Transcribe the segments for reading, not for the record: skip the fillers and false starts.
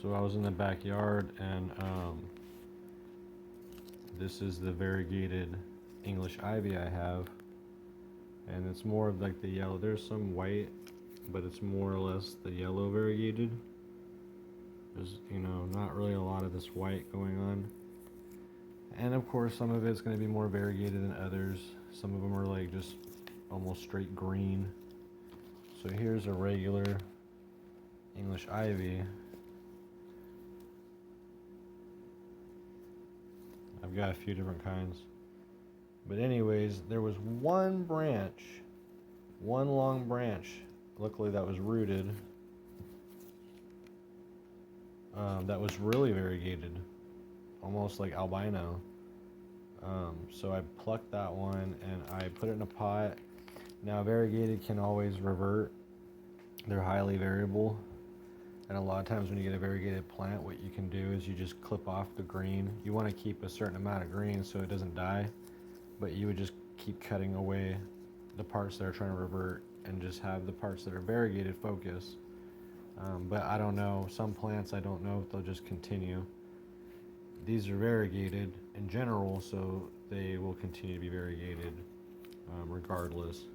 So I was in the backyard, and this is the variegated English ivy I have, and it's more of like the yellow. There's some white, but it's more or less the yellow variegated. There's, not really a lot of this white going on. And of course, some of it's going to be more variegated than others. Some of them are like just almost straight green. So here's a regular English ivy. I've got a few different kinds. But anyways, there was one branch, one long branch, luckily that was rooted, that was really variegated, almost like albino. So I plucked that one and I put it in a pot. Now variegated can always revert. They're highly variable. And a lot of times when you get a variegated plant, what you can do is you just clip off the green. You want to keep a certain amount of green so it doesn't die, but you would just keep cutting away the parts that are trying to revert and just have the parts that are variegated focus. But I don't know, some plants I don't know if they'll just continue. These are variegated in general, so they will continue to be variegated regardless.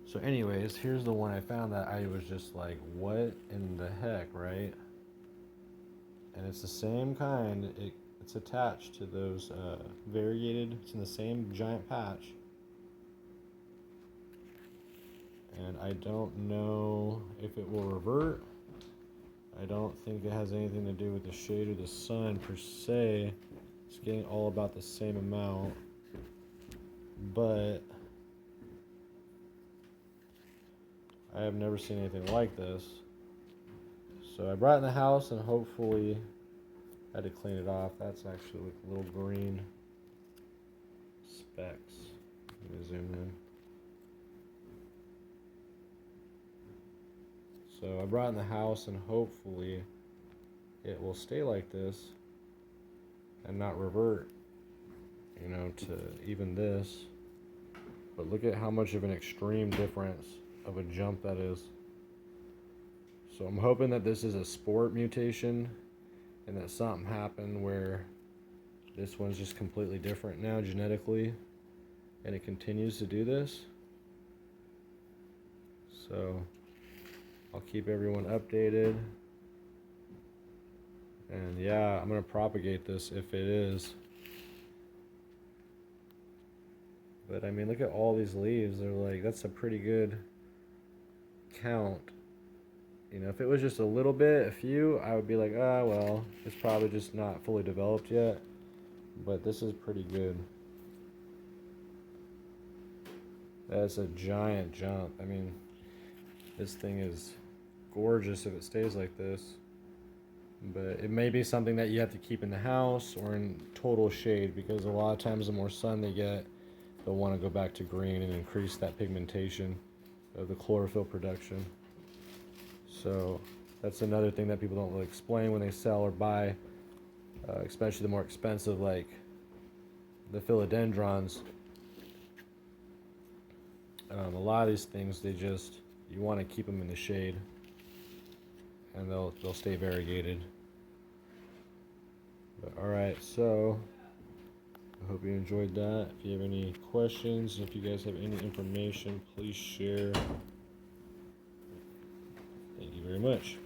So anyways, here's the one I found that I was just like, what in the heck, right? And it's the same kind. It's attached to those variegated. It's in the same giant patch. And I don't know if it will revert. I don't think it has anything to do with the shade or the sun per se. It's getting all about the same amount. But I have never seen anything like this. So I brought it in the house and hopefully I had to clean it off. That's actually like little green specks. Let me zoom in. So I brought it in the house and hopefully it will stay like this and not revert, to even this. But look at how much of an extreme difference of a jump that is. So I'm hoping that this is a sport mutation and that something happened where this one's just completely different now genetically and it continues to do this. So I'll keep everyone updated. And yeah, I'm gonna propagate this if it is. But I mean, look at all these leaves. They're like, that's a pretty good count. If it was just a little bit, a few, I would be like, well, it's probably just not fully developed yet. But this is pretty good. That's a giant jump. I mean, this thing is gorgeous if it stays like this. But it may be something that you have to keep in the house or in total shade, because a lot of times the more sun they get, they'll want to go back to green and increase that pigmentation of the chlorophyll production. So that's another thing that people don't really explain when they sell or buy, especially the more expensive, like the philodendrons. A lot of these things, you want to keep them in the shade, and they'll stay variegated. But all right, so I hope you enjoyed that. If you have any questions, if you guys have any information, please share. Thank you very much.